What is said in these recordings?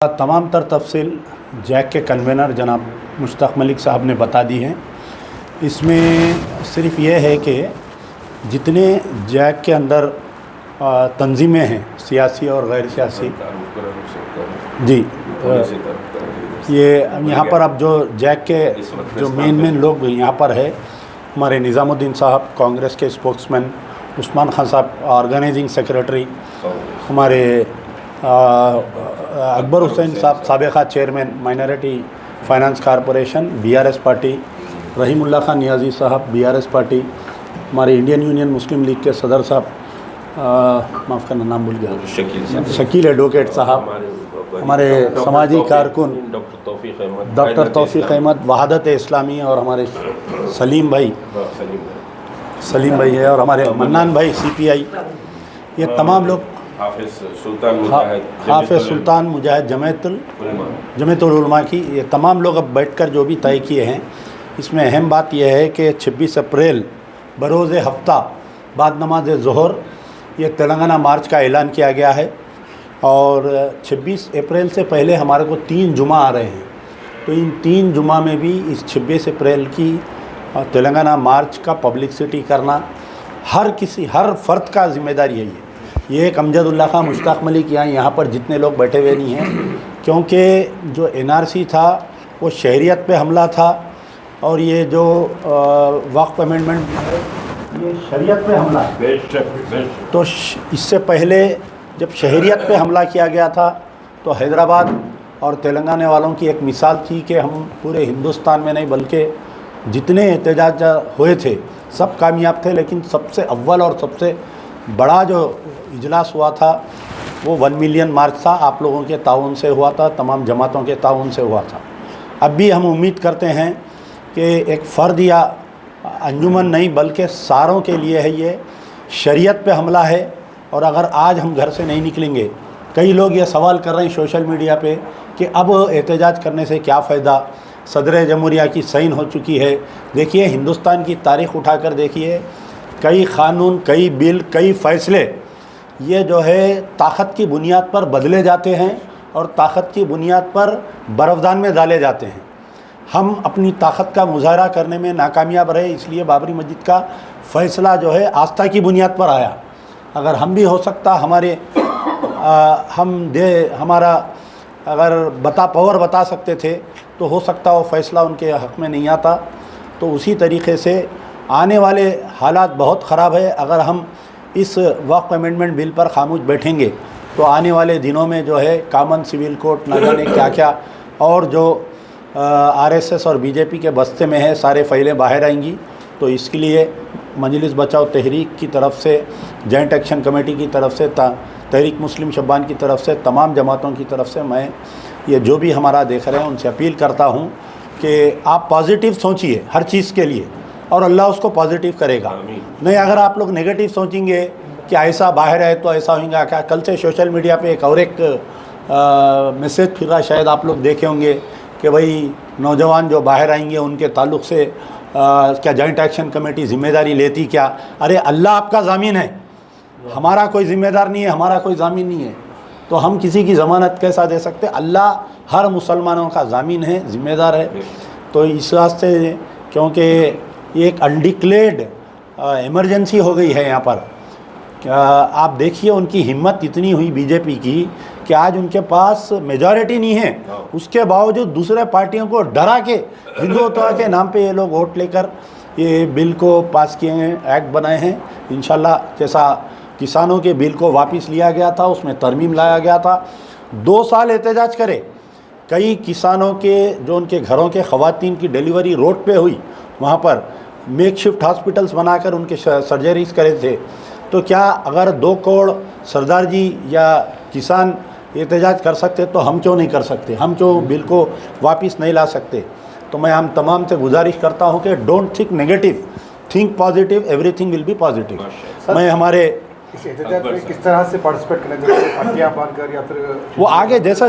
तमाम तर तफसील जैक के कन्वेनर जनाब मुश्ताक मलिक साहब ने बता दी हैं। इसमें सिर्फ ये है कि जितने जैक के अंदर तंजीमें हैं सियासी और गैर सियासी, जी ये यहाँ पर अब जो जैक के जो मेन लोग यहाँ पर है, हमारे निज़ामुद्दीन साहब कांग्रेस के स्पोक्समैन, उस्मान खान साहब ऑर्गेनाइजिंग सेक्रेटरी, हमारे अकबर हुसैन साहब साबिक़ा chairman minority finance corporation BRS party, Rahimullah Khan Niazi sahab BRS party, हमारे इंडियन यूनियन मुस्लिम लीग के सदर साहब, माफ़ करना नाम भूल गया, शकील एडवोकेट साहब, हमारे समाजी कारकुन डॉक्टर तौफीक अहमद वहादत इस्लामी, और हमारे सलीम भाई है, और हमारे मन्नान भाई CPI, ये तमाम लोग, हाफिज़ सुल्तान मुजाहिद जमीयतुल उलमा की, ये तमाम लोग अब बैठकर जो भी तय किए हैं, इसमें अहम बात यह है कि 26 अप्रैल बरोज़ हफ्ता बाद नमाज ज़ोहर ये तेलंगाना मार्च का ऐलान किया गया है। और 26 अप्रैल से पहले हमारे को 3 जुमा आ रहे हैं, तो इन 3 जुमा में भी इस 26 अप्रैल की तेलंगाना मार्च का पब्लिसिटी करना हर फ़र्द का ज़िम्मेदारी है। ये एक अमजदुल्ला खां, मुश्ताक मलिक यहाँ पर जितने लोग बैठे हुए नहीं हैं, क्योंकि जो NRC था वो शहरियत पे हमला था, और ये जो वक्फ अमेंडमेंट ये शरीयत पे हमला है। तो इससे पहले जब शहरियत पे हमला किया गया था तो हैदराबाद और तेलंगाना वालों की एक मिसाल थी कि हम पूरे हिंदुस्तान में नहीं बल्कि जितने एहतजाज हुए थे सब कामयाब थे, लेकिन सबसे अव्वल और सबसे बड़ा जो इजलास हुआ था वो 1 मिलियन मार्च था, आप लोगों के ताउन से हुआ था, तमाम जमातों के ताउन से हुआ था। अब भी हम उम्मीद करते हैं कि एक फ़र्द या अंजुमन नहीं बल्कि सारों के लिए है, ये शरीयत पे हमला है। और अगर आज हम घर से नहीं निकलेंगे, कई लोग ये सवाल कर रहे हैं सोशल मीडिया पे कि अब एहतजाज करने से क्या फ़ायदा, सदर जमहूरिया की साइन हो चुकी है। देखिए, हिंदुस्तान की तारीख़ उठाकर देखिए, कई क़ानून, कई बिल, कई फ़ैसले ये जो है ताकत की बुनियाद पर बदले जाते हैं और ताकत की बुनियाद पर बरफ़दान में डाले जाते हैं। हम अपनी ताकत का मुजाहरा करने में नाकामयाब रहे, इसलिए बाबरी मस्जिद का फ़ैसला जो है आस्था की बुनियाद पर आया। अगर हम भी हो सकता हमारा अगर पावर बता सकते थे तो हो सकता वो फ़ैसला उनके हक़ में नहीं आता। तो उसी तरीक़े से आने वाले हालात बहुत ख़राब है। अगर हम इस वक्फ अमेंडमेंट बिल पर खामोश बैठेंगे तो आने वाले दिनों में जो है कॉमन सिविल कोड न जाने क्या क्या, और जो RSS और BJP के बस्ते में है सारे फ़ैले बाहर आएंगी। तो इसके लिए मजलिस बचाओ तहरीक की तरफ से, जॉइंट एक्शन कमेटी की तरफ से, तहरीक मुस्लिम शब्बान की तरफ से, तमाम जमातों की तरफ से मैं ये जो भी हमारा देख रहे हैं उनसे अपील करता हूँ कि आप पॉजिटिव सोचिए हर चीज़ के लिए, और अल्लाह उसको पॉजिटिव करेगा। नहीं, अगर आप लोग नेगेटिव सोचेंगे कि ऐसा बाहर है तो ऐसा होगा क्या। कल से सोशल मीडिया पे एक मैसेज फिर रहा, शायद आप लोग देखे होंगे कि भाई नौजवान जो बाहर आएंगे उनके ताल्लुक़ से क्या जॉइंट एक्शन कमेटी ज़िम्मेदारी लेती क्या। अरे अल्लाह आपका ज़ामीन है, हमारा कोई ज़िम्मेदार नहीं है, हमारा कोई ज़ामीन नहीं है, तो हम किसी की ज़मानत कैसा दे सकते। अल्लाह हर मुसलमानों का ज़ामीन है, ज़िम्मेदार है। तो इस वास्ते क्योंकि ये एक अनडिक्लेयर्ड इमरजेंसी हो गई है यहाँ पर, आप देखिए उनकी हिम्मत इतनी हुई BJP की कि आज उनके पास मेजॉरिटी नहीं है, उसके बावजूद दूसरे पार्टियों को डरा के हिंदुत्व के नाम पे ये लोग वोट लेकर ये बिल को पास किए हैं, एक्ट बनाए हैं। इंशाल्लाह जैसा किसानों के बिल को वापस लिया गया था, उसमें तरमीम लाया गया था, 2 साल एहतजाज करे, कई किसानों के जो उनके घरों के ख़वातीन की डिलीवरी रोड पे हुई, वहाँ पर मेकशिफ्ट हॉस्पिटल्स बनाकर उनके सर्जरीज करे थे। तो क्या अगर 2 करोड़ सरदार जी या किसान एहतजाज कर सकते तो हम क्यों नहीं कर सकते, हम क्यों बिल को वापस नहीं ला सकते। तो मैं हम तमाम से गुजारिश करता हूँ कि don't think negative, think positive, everything will be positive. मैं हमारे इस एहतजाज में किस तरह से पार्टिसिपेट करना चाहिए, पट्टियाँ बांधकर या फिर वो आगे जैसा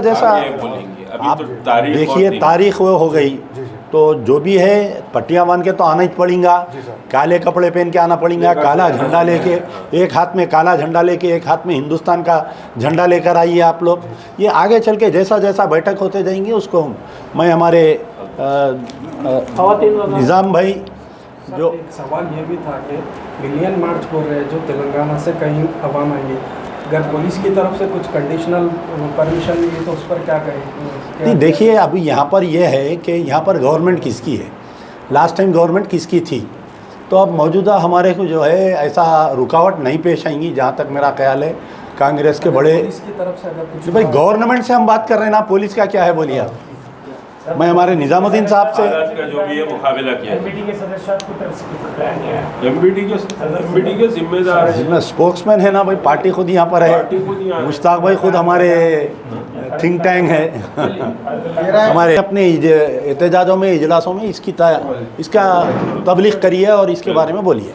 आप देखिए तारीख वो हो गई तो जो भी है पट्टियाँ बांध के तो आना ही पड़ेगा, जी सर। काले कपड़े पहन के आना पड़ेगा, काला झंडा लेके, एक हाथ में काला झंडा लेके एक हाथ में हिंदुस्तान का झंडा लेकर आइए आप लोग। ये आगे चल के जैसा जैसा बैठक होते जाएंगे उसको मैं हमारे निज़ाम भाई जो एक सवाल ये भी था कि मिलियन मार्च हो रहे हैं जो तेलंगाना से कहीं अवाम आएंगे, अगर पुलिस की तरफ से कुछ कंडीशनल परमिशन मिली तो उस पर क्या कहें? नहीं, देखिए अभी यहाँ पर यह है कि यहाँ पर गवर्नमेंट किसकी है, लास्ट टाइम गवर्नमेंट किसकी थी, तो अब मौजूदा हमारे को जो है ऐसा रुकावट नहीं पेश आएंगी जहाँ तक मेरा ख्याल है। कांग्रेस के बड़े पुलिस की तरफ से अगर कुछ भाई गवर्नमेंट से हम बात कर रहे हैं ना, पुलिस का क्या है बोलिए आप। मैं हमारे निज़ामुद्दीन साहब से हालात का जो भी है मुकाबला किया एमपीटी के सदस्यों की तरफ से कुछ बताया गया है। एमपीटी के जिम्मेदार है, जिसमें स्पोक्समैन है ना भाई, पार्टी खुद यहाँ पर पार्टी खुद यहाँ है, है। मुश्ताक भाई खुद हमारे थिंक टैंक है हमारे अपने एहतजाजों में इजलासों में इसका तबलीग करिए और इसके बारे में बोलिए।